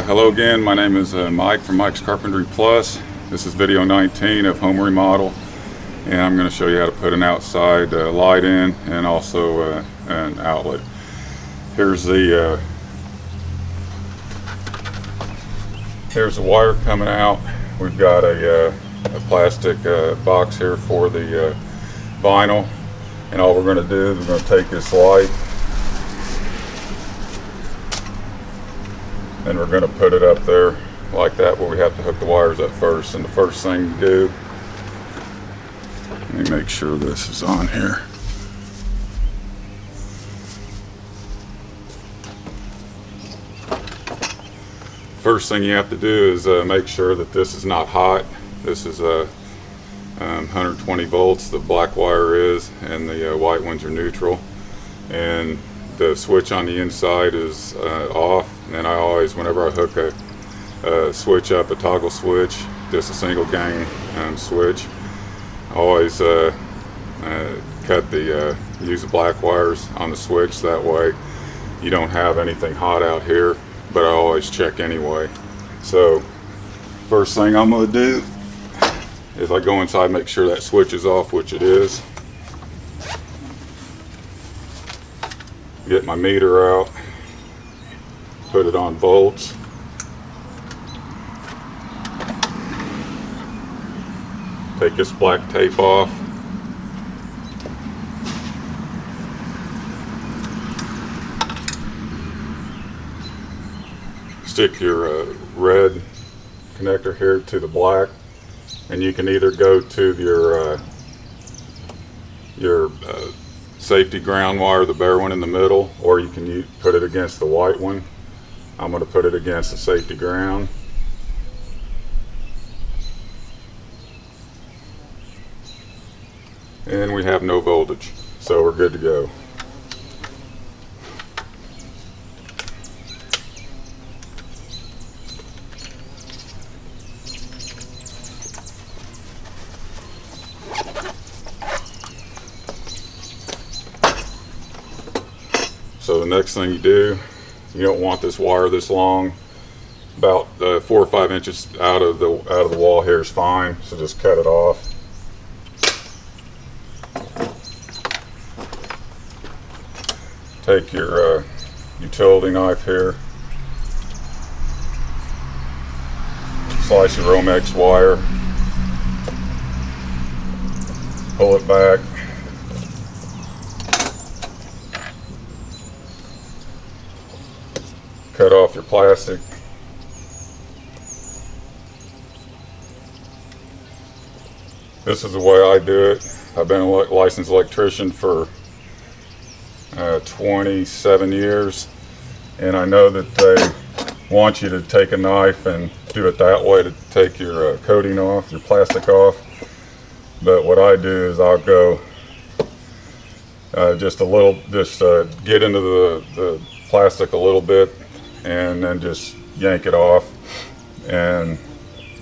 Hello again, my name is Mike from MikesCarpentryPlus. This is video 19 of home remodel, and I'm going to show you how to put an outside light in and also an outlet. Here's the wire coming out. We've got a plastic box here for the vinyl, and all we're going to do is we're going to take this light and we're going to put it up there like that, where we have to hook the wires up first. And the first thing you do, let me make sure this is on here. First thing you have to do is make sure that this is not hot. This is 120 volts, the black wire is, and the white ones are neutral. And the switch on the inside is off, and I always, whenever I hook a switch up, a toggle switch, just a single gang switch, I always use the black wires on the switch. That way you don't have anything hot out here, but I always check anyway. So first thing I'm going to do is I go inside, make sure that switch is off, which it is. Get my meter out, put it on volts. Take this black tape off. Stick your red connector here to the black, and you can either go to your safety ground wire, the bare one in the middle, or you can put it against the white one. I'm going to put it against the safety ground. And we have no voltage, so we're good to go. So the next thing you do, you don't want this wire this long. About 4 or 5 inches out of the wall here is fine. So just cut it off. Take your utility knife here. Slice your Romex wire. Pull it back. Cut off your plastic. This is the way I do it. I've been a licensed electrician for 27 years, and I know that they want you to take a knife and do it that way to take your coating off, your plastic off. But what I do is I'll go just get into the plastic a little bit, and then just yank it off, and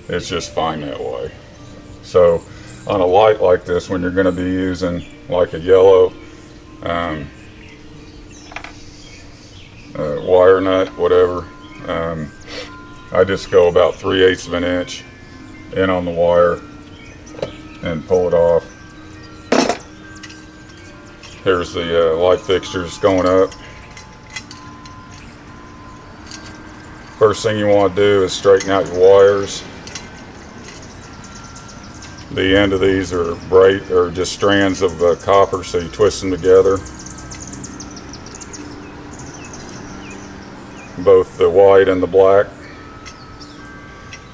it's just fine that way. So on a light like this, when you're going to be using like a yellow wire nut, whatever, I just go about 3/8 of an inch in on the wire and pull it off. Here's the light fixtures going up. First thing you want to do is straighten out your wires. The end of these are just strands of copper, so you twist them together. Both the white and the black.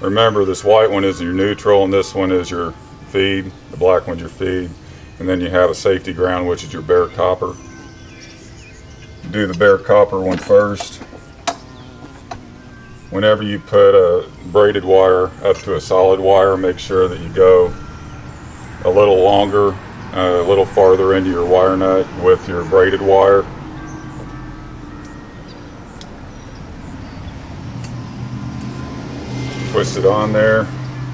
Remember, this white one is your neutral and this one is your feed. The black one's your feed. And then you have a safety ground, which is your bare copper. Do the bare copper one first. Whenever you put a braided wire up to a solid wire, make sure that you go a little longer, a little farther into your wire nut with your braided wire. Twist it on there,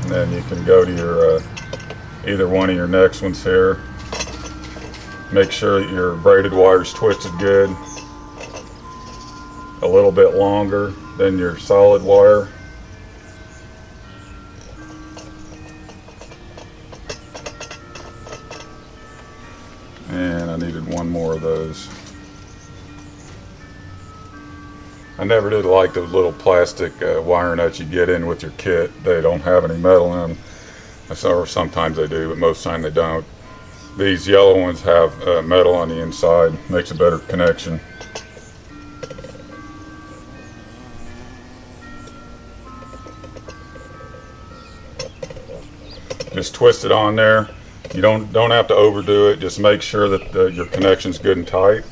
and then you can go to your either one of your next ones here. Make sure that your braided wire is twisted good. A little bit longer. then your solid wire. And I needed one more of those. I never did like those little plastic wire nuts you get in with your kit. They don't have any metal in them. Or sometimes they do, but most of the time they don't. These yellow ones have metal on the inside. Makes a better connection. Just twist it on there. You don't have to overdo it. Just make sure that your connection's good and tight.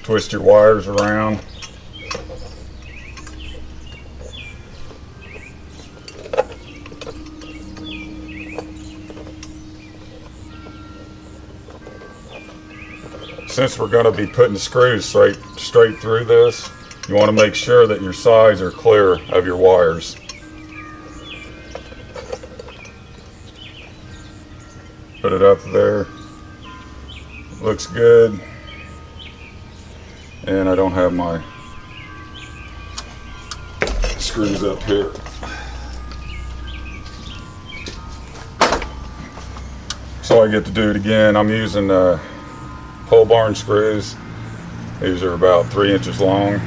Twist your wires around. Since we're going to be putting screws straight through this, you want to make sure that your sides are clear of your wires. Put it up there. Looks good. And I don't have my screws up here. So I get to do it again. I'm using pole barn screws. These are about 3 inches long.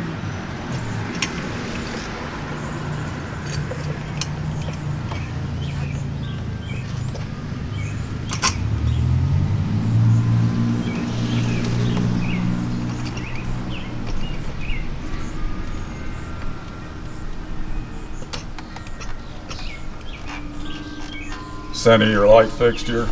Center your light fixture.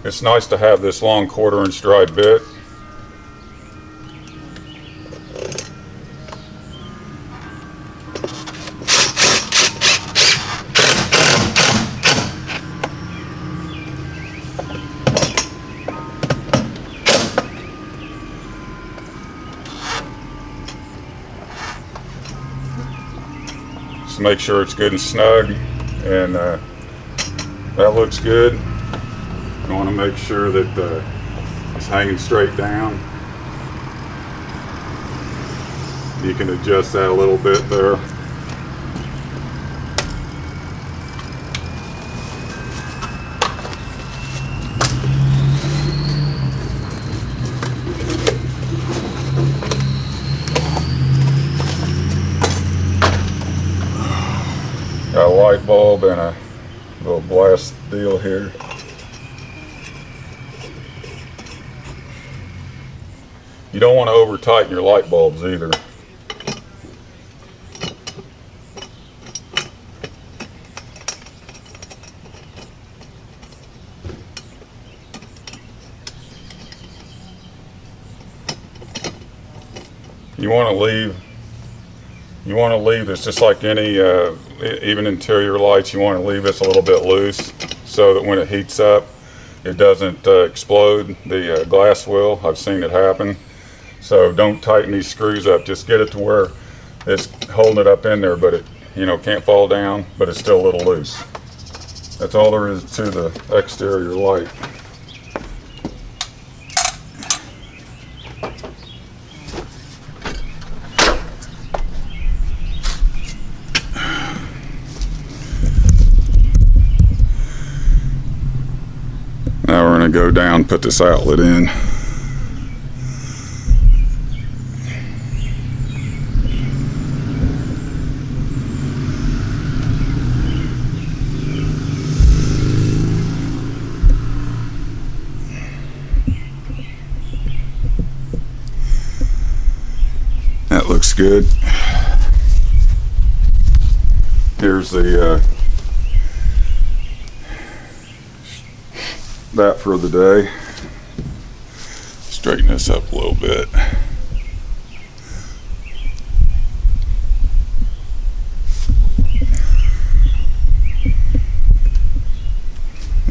It's nice to have this long 1/4 inch drive bit. Just make sure it's good and snug, and that looks good. You want to make sure that it's hanging straight down. You can adjust that a little bit there. Got a light bulb and a little glass deal here. You don't want to over tighten your light bulbs either. You want to leave this just like any even interior lights. You want to leave this a little bit loose so that when it heats up it doesn't explode. The glass will. I've seen it happen. So don't tighten these screws up. Just get it to where it's holding it up in there, but it can't fall down, but it's still a little loose. That's all there is to the exterior light. Now we're going to go down, put this outlet in. That looks good. Here's the that for the day. Straighten this up a little bit.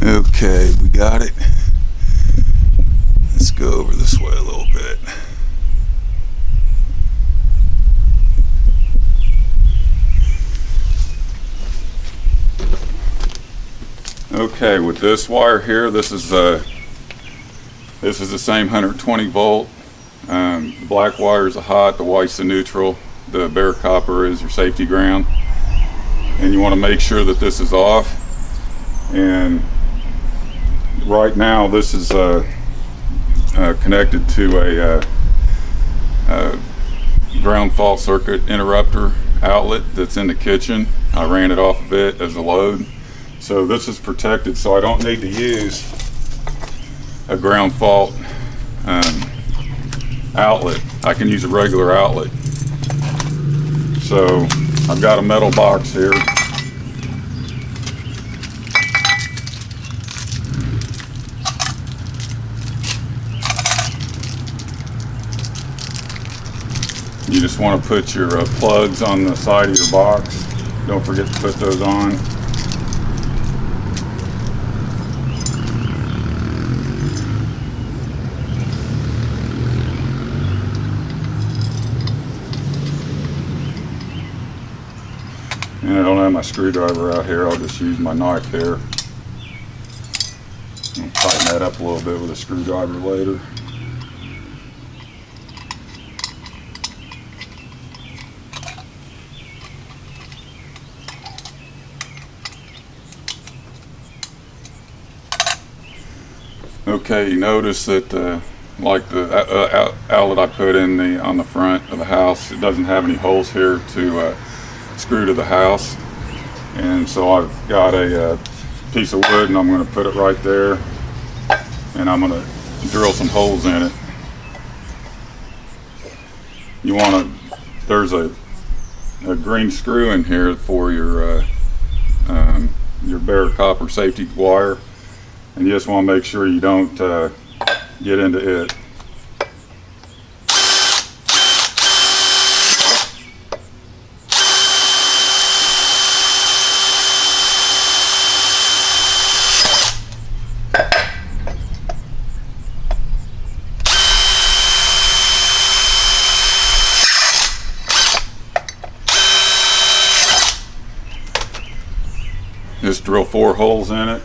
Okay, we got it. Let's go over this way a little bit. Okay, with this wire here, this is the same 120 volt. The black wire is the hot, the white's the neutral, the bare copper is your safety ground. And you want to make sure that this is off. And right now this is connected to a ground fault circuit interrupter outlet that's in the kitchen. I ran it off of it as a load. So this is protected, so I don't need to use a ground fault outlet. I can use a regular outlet. So I've got a metal box here. You just want to put your plugs on the side of your box. Don't forget to put those on. And I don't have my screwdriver out here, I'll just use my knife here. I'll tighten that up a little bit with a screwdriver later. Okay, you notice that like the outlet I put in on the front of the house, it doesn't have any holes here to screw to the house. And so I've got a piece of wood and I'm going to put it right there, and I'm going to drill some holes in it. You want to, there's a green screw in here for your bare copper safety wire, and you just want to make sure you don't get into it. Just drill 4 holes in it.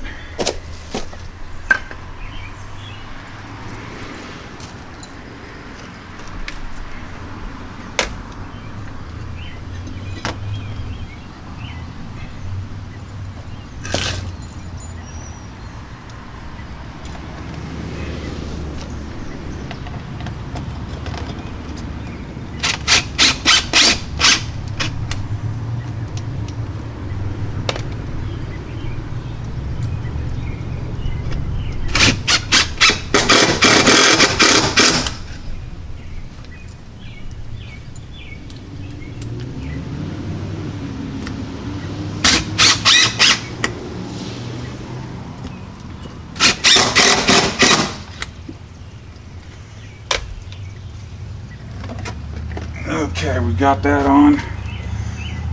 Okay, we got that on.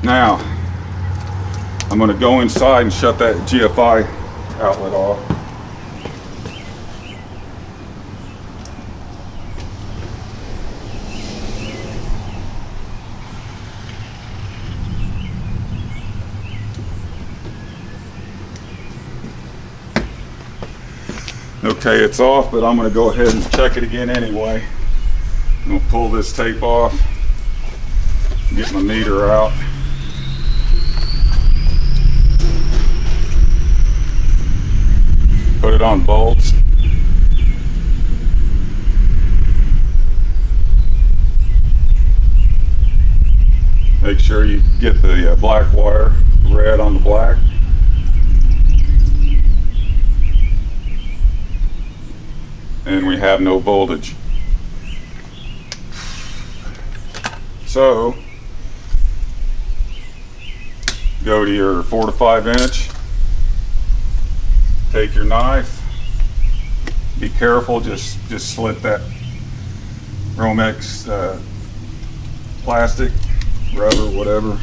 Now, I'm going to go inside and shut that GFI outlet off. Okay, it's off, but I'm going to go ahead and check it again anyway. I'm going to pull this tape off, get my meter out. Put it on volts. Make sure you get the black wire red on the black. And we have no voltage. So go to your 4 to 5 inch, take your knife, be careful, just slit that Romex plastic, rubber, whatever.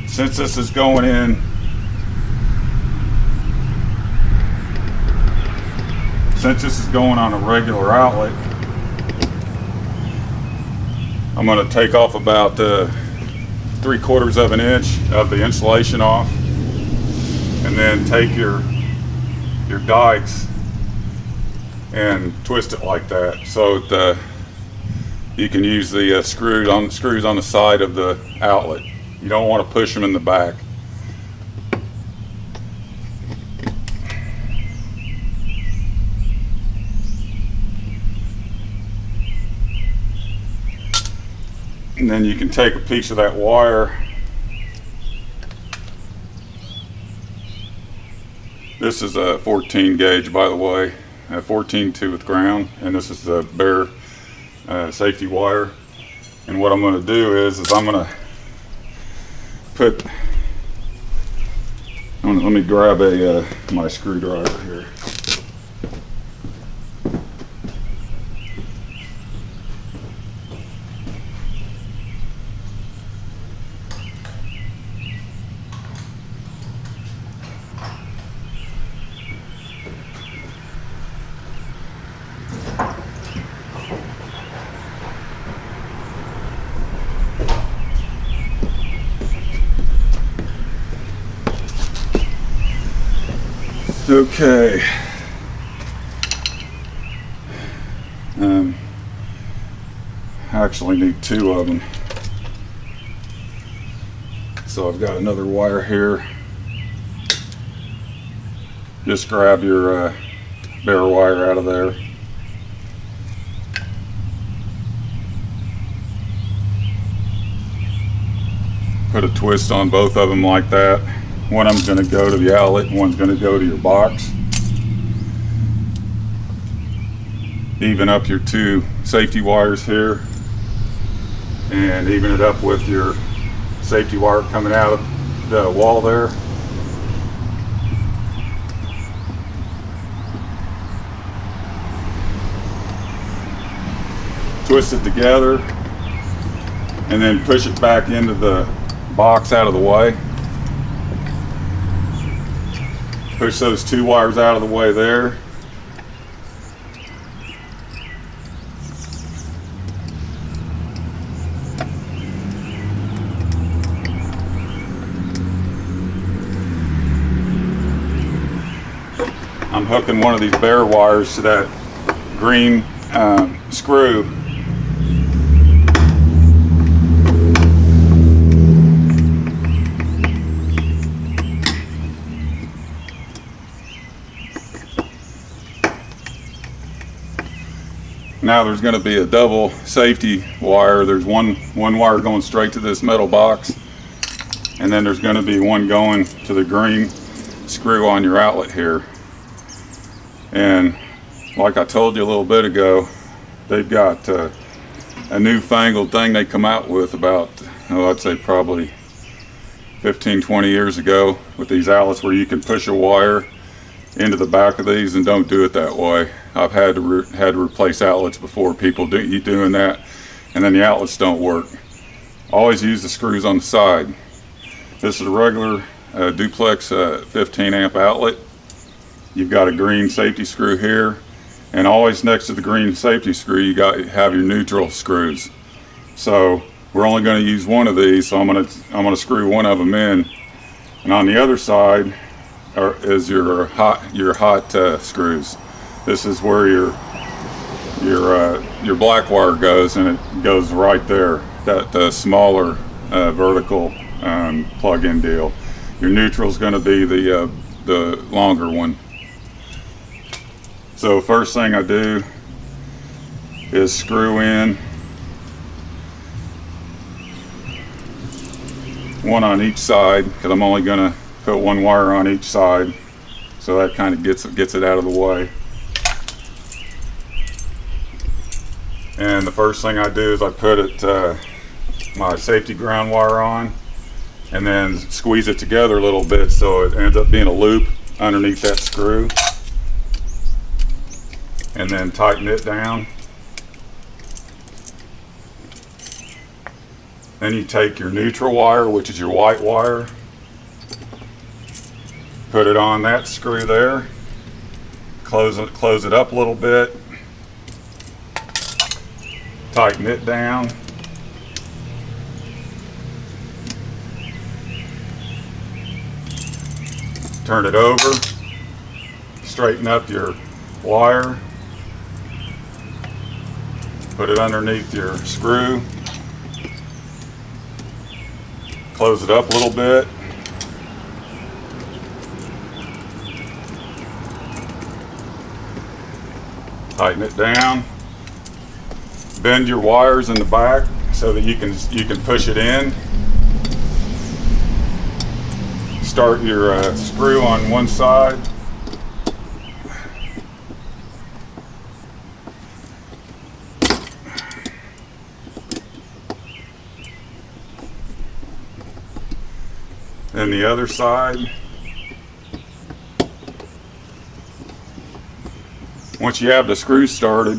Since this is going in, since this is going on a regular outlet, I'm going to take off about 3/4 of an inch of the insulation off, and then take your dikes and twist it like that, so that you can use the screws on the side of the outlet. You don't want to push them in the back. And then you can take a piece of that wire. This is a 14 gauge, by the way, 14 tooth ground, and this is the bare safety wire. And what I'm going to do is I'm going to put. Let me grab my screwdriver here. Okay. I actually need 2 of them. So I've got another wire here. Just grab your bare wire out of there. Put a twist on both of them like that. One of them's going to go to the outlet, and one's going to go to your box. Even up your 2 safety wires here, and even it up with your safety wire coming out of the wall there. Twist it together, and then push it back into the box out of the way. Push those 2 wires out of the way there. I'm hooking one of these bare wires to that green screw. Now there's going to be a double safety wire. There's one wire going straight to this metal box, and then there's going to be one going to the green screw on your outlet here. And like I told you a little bit ago, they've got a newfangled thing they come out with about, I'd say probably 15-20 years ago, with these outlets where you can push a wire into the back of these, and don't do it that way. I've had to replace outlets before, people doing that, and then the outlets don't work. Always use the screws on the side. This is a regular duplex 15 amp outlet. You've got a green safety screw here, and always next to the green safety screw you have your neutral screws. So we're only going to use one of these, so I'm going to screw one of them in, and on the other side is your hot screws. This is where your black wire goes, and it goes right there. That smaller vertical plug-in deal. Your neutral is going to be the longer one. So first thing I do is screw in one on each side, because I'm only going to put one wire on each side, so that kind of gets it out of the way. And the first thing I do is I put my safety ground wire on, and then squeeze it together a little bit so it ends up being a loop underneath that screw, and then tighten it down. Then you take your neutral wire, which is your white wire, put it on that screw there, close it up a little bit, tighten it down, turn it over, straighten up your wire, put it underneath your screw, close it up a little bit, tighten it down, bend your wires in the back so that you can push it in. Start your screw on one side. Then the other side. Once you have the screw started,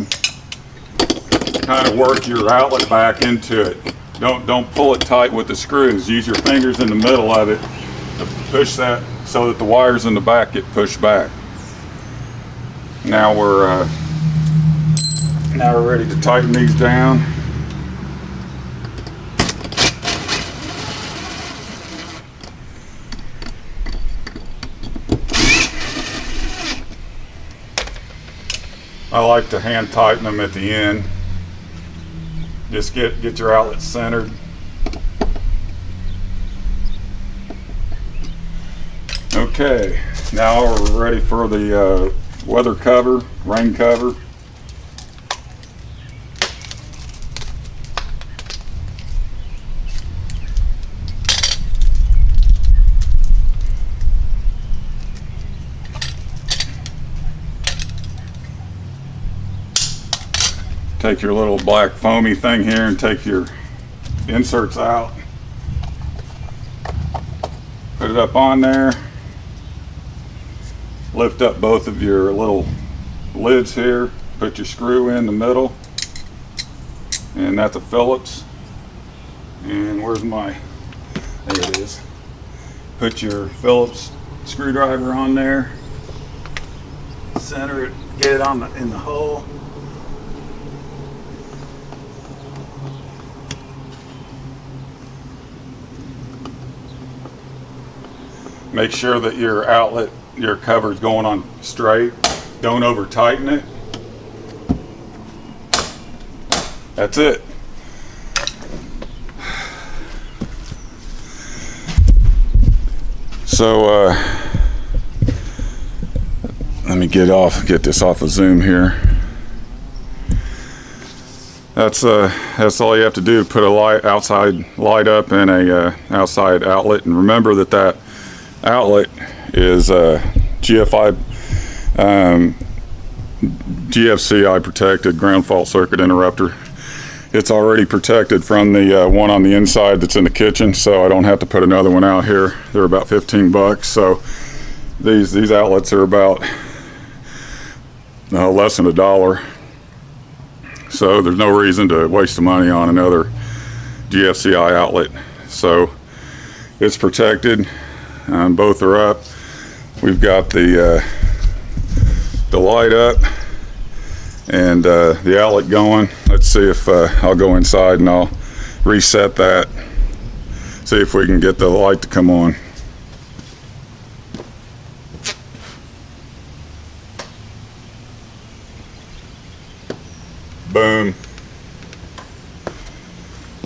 kind of work your outlet back into it. Don't pull it tight with the screws. Use your fingers in the middle of it to push that so that the wires in the back get pushed back. Now we're ready to tighten these down. I like to hand tighten them at the end. Just get your outlet centered. Okay, now we're ready for the weather cover, rain cover. Take your little black foamy thing here and take your inserts out. Put it up on there. Lift up both of your little lids here. Put your screw in the middle. And that's a Phillips. And where's my, there it is. Put your Phillips screwdriver on there. Center it, get it on in the hole. Make sure that your outlet, your cover is going on straight. Don't over tighten it. That's it. So let me get this off of zoom here. That's all you have to do. Put a outside light up and a outside outlet, and remember that outlet is GFCI protected ground fault circuit interrupter. It's already protected from the one on the inside that's in the kitchen, so I don't have to put another one out here. They're about 15 bucks. So these outlets are about less than $1. So there's no reason to waste the money on another GFCI outlet. So it's protected. Both are up. We've got the light up and the outlet going. Let's see if I'll go inside and I'll reset that. See if we can get the light to come on. Boom.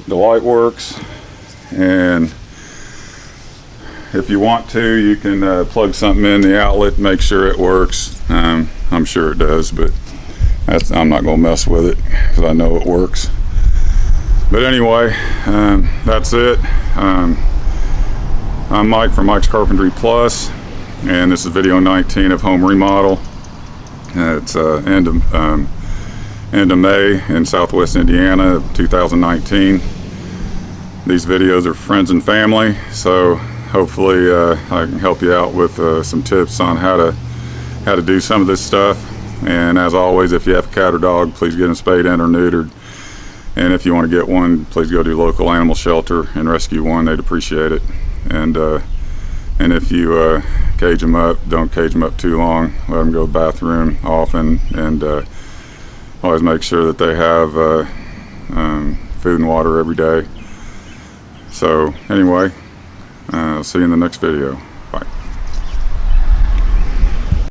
The light works, and if you want to, you can plug something in the outlet, make sure it works. I'm sure it does, but I'm not going to mess with it because I know it works. But anyway, that's it. I'm Mike from MikesCarpentryPlus, and this is video 19 of home remodel. It's end of May in Southwest Indiana of 2019. These videos are for friends and family, so hopefully I can help you out with some tips on how to do some of this stuff. And as always, if you have a cat or dog, please get them spayed and or neutered. And if you want to get one, please go to your local animal shelter and rescue one. They'd appreciate it. And if you cage them up, don't cage them up too long. Let them go to the bathroom often, and always make sure that they have food and water every day. So anyway, I'll see you in the next video.